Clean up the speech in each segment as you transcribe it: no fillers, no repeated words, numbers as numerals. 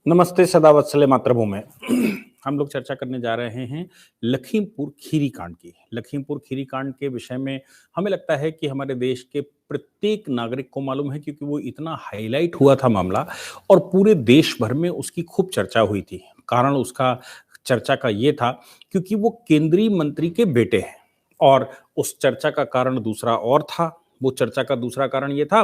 नमस्ते सदा वत्सले मातृभूमि। हम लोग चर्चा करने जा रहे हैं लखीमपुर खीरी कांड की। लखीमपुर खीरी कांड के विषय में हमें लगता है कि हमारे देश के प्रत्येक नागरिक को मालूम है, क्योंकि वो इतना हाईलाइट हुआ था मामला और पूरे देश भर में उसकी खूब चर्चा हुई थी। कारण उसका चर्चा का ये था क्योंकि वो केंद्रीय मंत्री के बेटे हैं और उस चर्चा का कारण दूसरा और था। वो चर्चा का दूसरा कारण ये था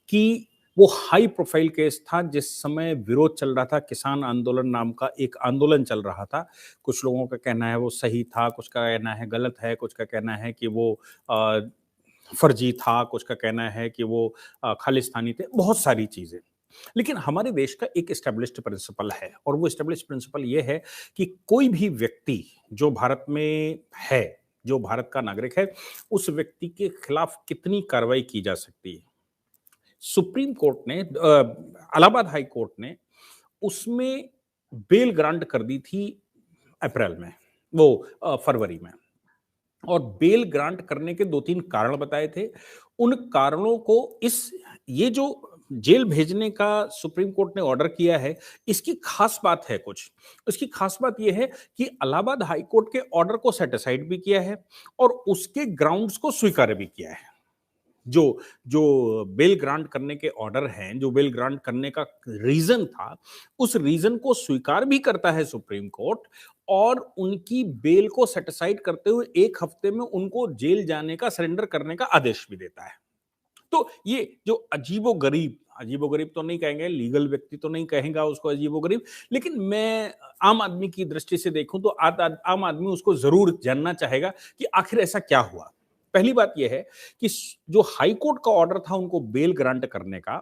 कि वो हाई प्रोफाइल केस था जिस समय विरोध चल रहा था, किसान आंदोलन नाम का एक आंदोलन चल रहा था। कुछ लोगों का कहना है वो सही था, कुछ का कहना है गलत है, कुछ का कहना है कि वो अ, फर्जी था, कुछ का कहना है कि वो खालिस्तानी थे, बहुत सारी चीजें। लेकिन हमारे देश का एक एस्टेब्लिश्ड प्रिंसिपल है और वो एस्टेब्लिश्ड प्रिंसिपल ये है कि कोई भी व्यक्ति जो भारत में है, जो भारत का नागरिक है, उस व्यक्ति के खिलाफ कितनी कार्रवाई की जा सकती है। सुप्रीम कोर्ट ने इलाहाबाद हाई कोर्ट ने उसमें बेल ग्रांट कर दी थी अप्रैल में, वो फरवरी में। और बेल ग्रांट करने के दो तीन कारण बताए थे। उन कारणों को इस ये जो जेल भेजने का सुप्रीम कोर्ट ने ऑर्डर किया है, इसकी खास बात है कुछ। इसकी खास बात यह है कि इलाहाबाद हाई कोर्ट के ऑर्डर को सेटिसाइड भी किया है और उसके ग्राउंड्स को स्वीकार भी किया है। जो जो बेल ग्रांट करने के ऑर्डर हैं, जो बेल ग्रांट करने का रीजन था, उस रीजन को स्वीकार भी करता है सुप्रीम कोर्ट और उनकी बेल को सेटिसाइड करते हुए एक हफ्ते में उनको जेल जाने का, सरेंडर करने का आदेश भी देता है। तो ये जो अजीबोगरीब तो नहीं कहेंगे, लीगल व्यक्ति तो नहीं कहेगा उसको अजीबोगरीब, लेकिन मैं आम आदमी की दृष्टि से देखूं तो आम आदमी उसको जरूर जानना चाहेगा कि आखिर ऐसा क्या हुआ। पहली बात यह है कि जो हाई कोर्ट का ऑर्डर था उनको बेल ग्रांट करने का,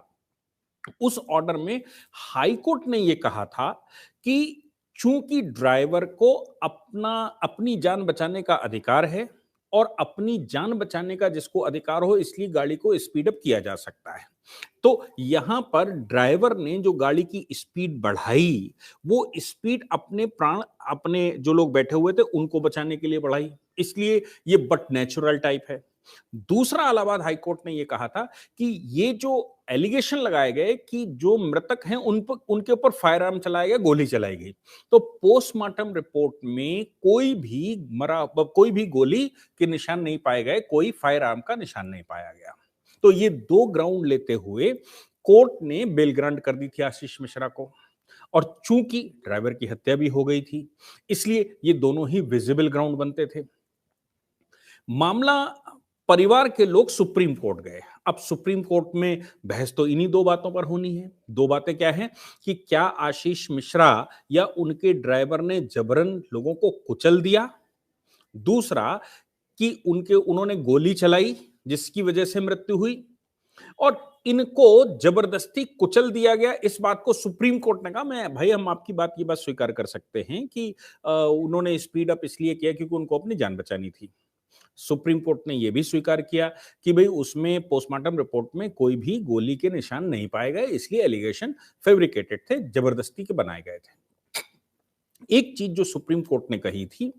उस ऑर्डर में हाई कोर्ट ने यह कहा था कि चूंकि ड्राइवर को अपनी जान बचाने का अधिकार है और अपनी जान बचाने का जिसको अधिकार हो, इसलिए गाड़ी को स्पीड अप किया जा सकता है। तो यहां पर ड्राइवर ने जो गाड़ी की स्पीड बढ़ाई, वो स्पीड अपने प्राण, अपने जो लोग बैठे हुए थे उनको बचाने के लिए बढ़ाई, इसलिए ये बट नेचुरल टाइप है। दूसरा, इलाहाबाद हाईकोर्ट ने यह कहा था कि ये जो एलिगेशन लगाए गए कि जो मृतक हैं उन पर, उनके ऊपर फायर आर्म चलाया गया, गोली चलाई गई, तो पोस्टमार्टम रिपोर्ट में कोई भी गोली के निशान नहीं पाए गए, कोई फायर आर्म का निशान नहीं पाया गया। तो ये दो ग्राउंड लेते हुए कोर्ट ने बेल ग्रांट कर दी थी आशीष मिश्रा को। और चूंकि ड्राइवर की हत्या भी हो गई थी, इसलिए ये दोनों ही विजिबल ग्राउंड बनते थे। मामला, परिवार के लोग सुप्रीम कोर्ट गए। अब सुप्रीम कोर्ट में बहस तो इन्हीं दो बातों पर होनी है। दो बातें क्या हैं कि क्या आशीष मिश्रा या उनके ड्राइवर ने जबरन लोगों को कुचल दिया, दूसरा कि उन्होंने गोली चलाई जिसकी वजह से मृत्यु हुई, और इनको जबरदस्ती कुचल दिया गया। इस बात को सुप्रीम कोर्ट ने कहा, मैं भाई हम आपकी बात, ये बात स्वीकार कर सकते हैं कि उन्होंने स्पीड अप इसलिए किया क्योंकि उनको अपनी जान बचानी थी। सुप्रीम कोर्ट ने यह भी स्वीकार किया कि भाई उसमें पोस्टमार्टम रिपोर्ट में कोई भी गोली के निशान नहीं पाए गए, इसलिए एलिगेशन फैब्रिकेटेड थे, जबरदस्ती के बनाए गए थे। एक चीज जो सुप्रीम कोर्ट ने कही थी,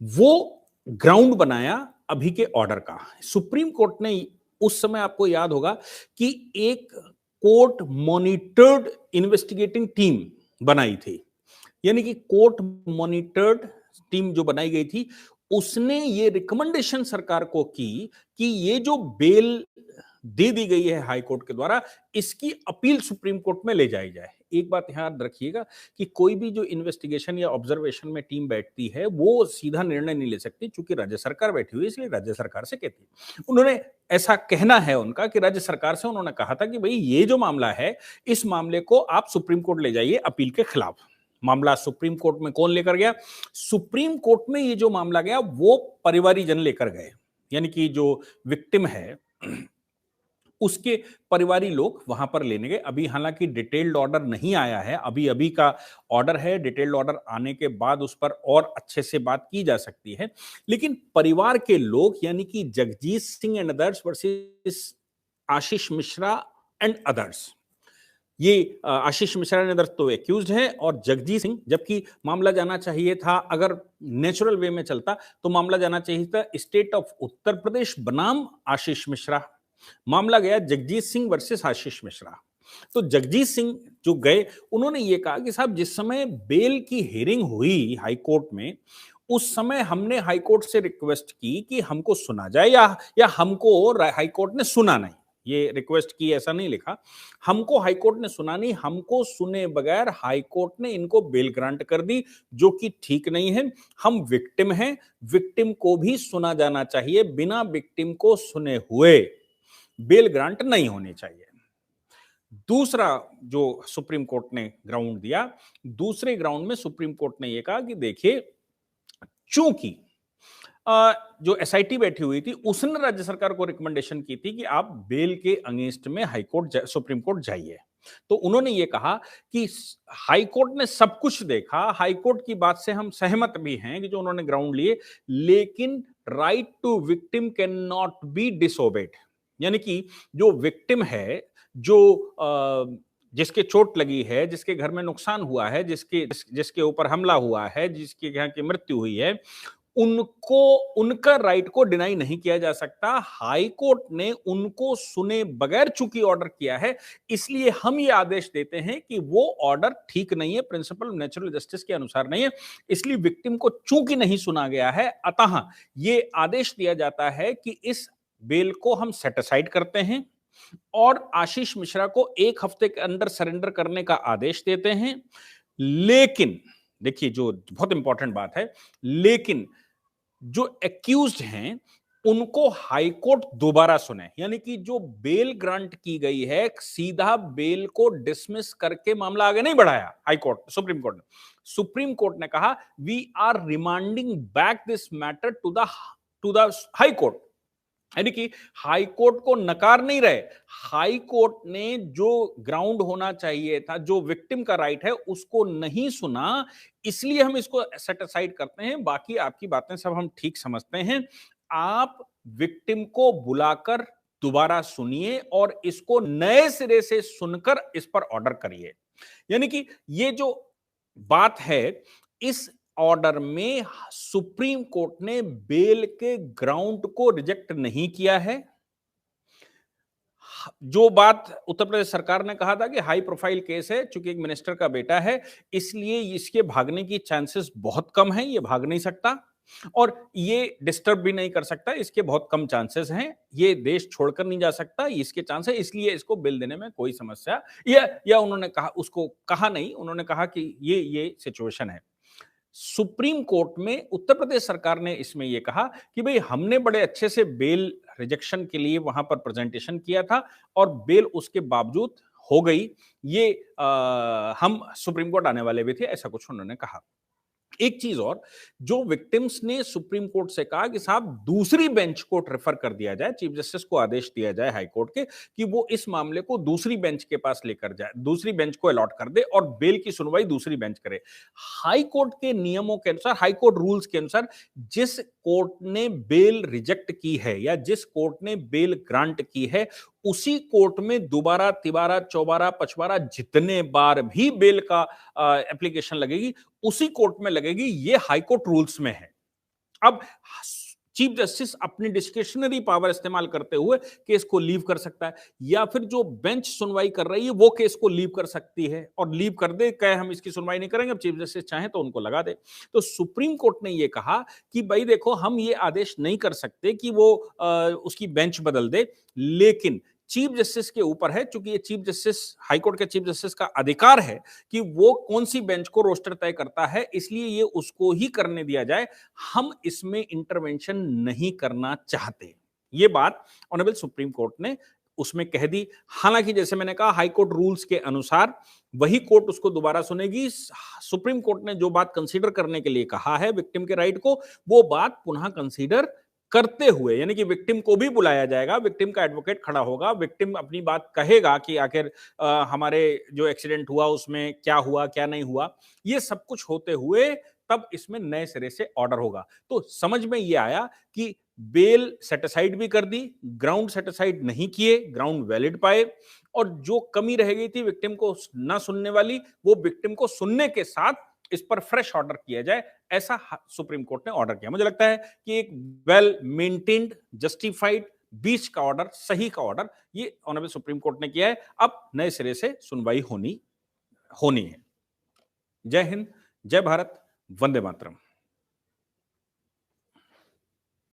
वो ग्राउंड बनाया अभी के ऑर्डर का। सुप्रीम कोर्ट ने उस समय, आपको याद होगा कि एक कोर्ट मॉनिटर्ड इन्वेस्टिगेटिंग टीम बनाई थी, यानी कि कोर्ट मॉनिटर्ड टीम जो बनाई गई थी, उसने ये रिकमेंडेशन सरकार को की कि ये जो बेल दे दी गई है हाई कोर्ट के द्वारा, इसकी अपील सुप्रीम कोर्ट में ले जाई जाए। एक बात याद रखिएगा कि कोई भी जो इन्वेस्टिगेशन या ऑब्जर्वेशन में टीम बैठती है, वो सीधा निर्णय नहीं ले सकती, क्योंकि राज्य सरकार बैठी हुई है, इसलिए राज्य सरकार से कहती है। उन्होंने ऐसा कहना है उनका कि राज्य सरकार से उन्होंने कहा था कि भाई ये जो मामला है, इस मामले को आप सुप्रीम कोर्ट ले जाइए अपील के खिलाफ। मामला सुप्रीम कोर्ट में कौन लेकर गया? सुप्रीम कोर्ट में ये जो मामला गया वो परिवारीजन लेकर गए, यानी कि जो विक्टिम है उसके परिवारी लोग वहां पर लेने गए। अभी हालांकि डिटेल्ड ऑर्डर नहीं आया है, अभी अभी का ऑर्डर है। डिटेल्ड ऑर्डर आने के बाद उस पर और अच्छे से बात की जा सकती है, लेकिन परिवार के लोग, यानी कि Jagjit Singh and others versus Ashish Mishra and others, ये आशीष मिश्रा ने तो एक्यूज्ड है और जगजीत सिंह, जबकि मामला जाना चाहिए था, अगर नेचुरल वे में चलता तो मामला जाना चाहिए था स्टेट ऑफ उत्तर प्रदेश बनाम आशीष मिश्रा। मामला गया जगजीत सिंह वर्सेस आशीष मिश्रा। तो जगजीत सिंह जो गए, उन्होंने ये कहा कि साहब जिस समय बेल की हियरिंग हुई हाई कोर्ट में, उस समय हमने हाई कोर्ट से रिक्वेस्ट की कि हमको सुना जाए, या हमको हाई कोर्ट ने सुना नहीं। ये रिक्वेस्ट की ऐसा नहीं लिखा, हमको हाई कोर्ट ने सुना नहीं, हमको सुने बगैर हाई कोर्ट ने इनको बेल ग्रांट कर दी, जो कि ठीक नहीं है। हम विक्टिम हैं, विक्टिम को भी सुना जाना चाहिए, बिना विक्टिम को सुने हुए बेल ग्रांट नहीं होनी चाहिए। दूसरा जो सुप्रीम कोर्ट ने ग्राउंड दिया, दूसरे ग्राउंड में सुप्रीम कोर्ट ने यह कहा कि देखिए, चूंकि जो एसआईटी बैठी हुई थी, उसने राज्य सरकार को रिकमेंडेशन की थी कि आप बेल के अगेंस्ट में हाई कोर्ट सुप्रीम कोर्ट जाइए। तो उन्होंने ये कहा कि हाई कोर्ट ने सब कुछ देखा, हाई कोर्ट की बात से हम सहमत भी हैं कि जो उन्होंने ग्राउंड लिए, लेकिन right to victim can not be disobeyed. यानी कि जो विक्टिम है, जो जिसके चोट लगी है, जिसके घर में नुकसान हुआ है, जिसके ऊपर हमला हुआ है, जिसके यहाँ की मृत्यु हुई है, उनको उनका राइट को डिनाई नहीं किया जा सकता। हाई कोर्ट ने उनको सुने बगैर चूंकि ऑर्डर किया है, इसलिए हम ये आदेश देते हैं कि वो ऑर्डर ठीक नहीं है, प्रिंसिपल नेचुरल जस्टिस के अनुसार नहीं है। इसलिए विक्टिम को चूंकि नहीं सुना गया है, अतः ये आदेश दिया जाता है कि इस बेल को हम सेट असाइड करते हैं और आशीष मिश्रा को 1 हफ्ते के अंदर सरेंडर करने का आदेश देते हैं। लेकिन देखिए, जो बहुत इंपॉर्टेंट बात है, लेकिन जो एक्यूज्ड हैं, उनको हाई कोर्ट दोबारा सुने। यानी कि जो बेल ग्रांट की गई है, सीधा बेल को डिसमिस करके मामला आगे नहीं बढ़ाया हाई कोर्ट, सुप्रीम कोर्ट ने। सुप्रीम कोर्ट ने कहा we are remanding back this matter to the high court. यानी कि हाई कोर्ट को नकार नहीं रहे, हाई कोर्ट ने जो ग्राउंड होना चाहिए था, जो विक्टिम का राइट है, उसको नहीं सुना, इसलिए हम इसको सेट असाइड करते हैं। बाकी आपकी बातें सब हम ठीक समझते हैं, आप विक्टिम को बुलाकर दोबारा सुनिए और इसको नए सिरे से सुनकर इस पर ऑर्डर करिए। यानी कि ये जो बात है, इस ऑर्डर में सुप्रीम कोर्ट ने बेल के ग्राउंड को रिजेक्ट नहीं किया है। जो बात उत्तर प्रदेश सरकार ने कहा था कि हाई प्रोफाइल केस है, चूंकि एक मिनिस्टर का बेटा है, इसलिए इसके भागने की चांसेस बहुत कम हैं, ये भाग नहीं सकता और ये डिस्टर्ब भी नहीं कर सकता, इसके बहुत कम चांसेस हैं, ये देश छोड़कर नहीं जा सकता, इसके चांस है, इसलिए इसको बिल देने में कोई समस्या, या उन्होंने कहा, उसको कहा नहीं, उन्होंने कहा कि ये सिचुएशन है। सुप्रीम कोर्ट में उत्तर प्रदेश सरकार ने इसमें यह कहा कि भाई हमने बड़े अच्छे से बेल रिजेक्शन के लिए वहां पर प्रेजेंटेशन किया था और बेल उसके बावजूद हो गई, ये हम सुप्रीम कोर्ट आने वाले भी थे, ऐसा कुछ उन्होंने कहा। एक चीज और, जो विक्टिम्स ने सुप्रीम कोर्ट से कहा कि साहब दूसरी बेंच को रेफर कर दिया जाए, चीफ जस्टिस को आदेश दिया जाए हाई कोर्ट के कि वो इस मामले को दूसरी बेंच के पास लेकर जाए, दूसरी बेंच को अलॉट कर दे और बेल की सुनवाई दूसरी बेंच करे। हाई कोर्ट के नियमों के अनुसार, हाई कोर्ट रूल्स के अनुसार, जिस कोर्ट ने बेल रिजेक्ट की है या जिस कोर्ट ने बेल ग्रांट की है, उसी कोर्ट में दोबारा, तिबारा, चौबारा, पचबारा जितने बार भी बेल का एप्लीकेशन लगेगी, उसी कोर्ट में लगेगी। ये हाई कोर्ट रूल्स में है। अब चीफ जस्टिस अपनी डिस्क्रिशनरी पावर इस्तेमाल करते हुए केस को लीव कर सकता है, या फिर जो बेंच सुनवाई कर रही है वो केस को लीव कर सकती है और लीव कर दे, कहे हम इसकी सुनवाई नहीं करेंगे, अब चीफ जस्टिस चाहे तो उनको लगा दे। तो सुप्रीम कोर्ट ने ये कहा कि भाई देखो, हम ये आदेश नहीं कर सकते कि वो उसकी बेंच बदल दे, लेकिन चीफ जस्टिस के ऊपर है, चूंकि ये चीफ जस्टिस, हाईकोर्ट के चीफ जस्टिस का अधिकार है कि वो कौन सी बेंच को रोस्टर तय करता है, इसलिए ये उसको ही करने दिया जाए, हम इसमें इंटरवेंशन नहीं करना चाहते। ये बात ऑनरेबल सुप्रीम कोर्ट ने उसमें कह दी। हालांकि जैसे मैंने कहा, हाई कोर्ट रूल्स के अनुसार वही कोर्ट उसको दोबारा सुनेगी। सुप्रीम कोर्ट ने जो बात कंसीडर करने के लिए कहा है विक्टिम के राइट को, वो बात पुनः कंसीडर करते हुए, यानी कि विक्टिम को भी बुलाया जाएगा, विक्टिम का एडवोकेट खड़ा होगा, विक्टिम अपनी बात कहेगा कि आखिर हमारे जो एक्सीडेंट हुआ उसमें क्या हुआ, क्या नहीं हुआ, ये सब कुछ होते हुए तब इसमें नए सिरे से ऑर्डर होगा। तो समझ में ये आया कि बेल सेटिसाइड भी कर दी, ग्राउंड सेटिसाइड नहीं किए, ग्राउंड वैलिड पाए, और जो कमी रह गई थी विक्टिम को ना सुनने वाली, वो विक्टिम को सुनने के साथ इस पर फ्रेश ऑर्डर किया जाए, ऐसा सुप्रीम कोर्ट ने ऑर्डर किया। मुझे लगता है कि एक वेल मेंटेन्ड, जस्टिफाइड, बीच का ऑर्डर, सही का ऑर्डर, ये ऑनरेबल सुप्रीम कोर्ट ने किया है। अब नए सिरे से सुनवाई होनी होनी है। जय हिंद, जय भारत, वंदे मातरम।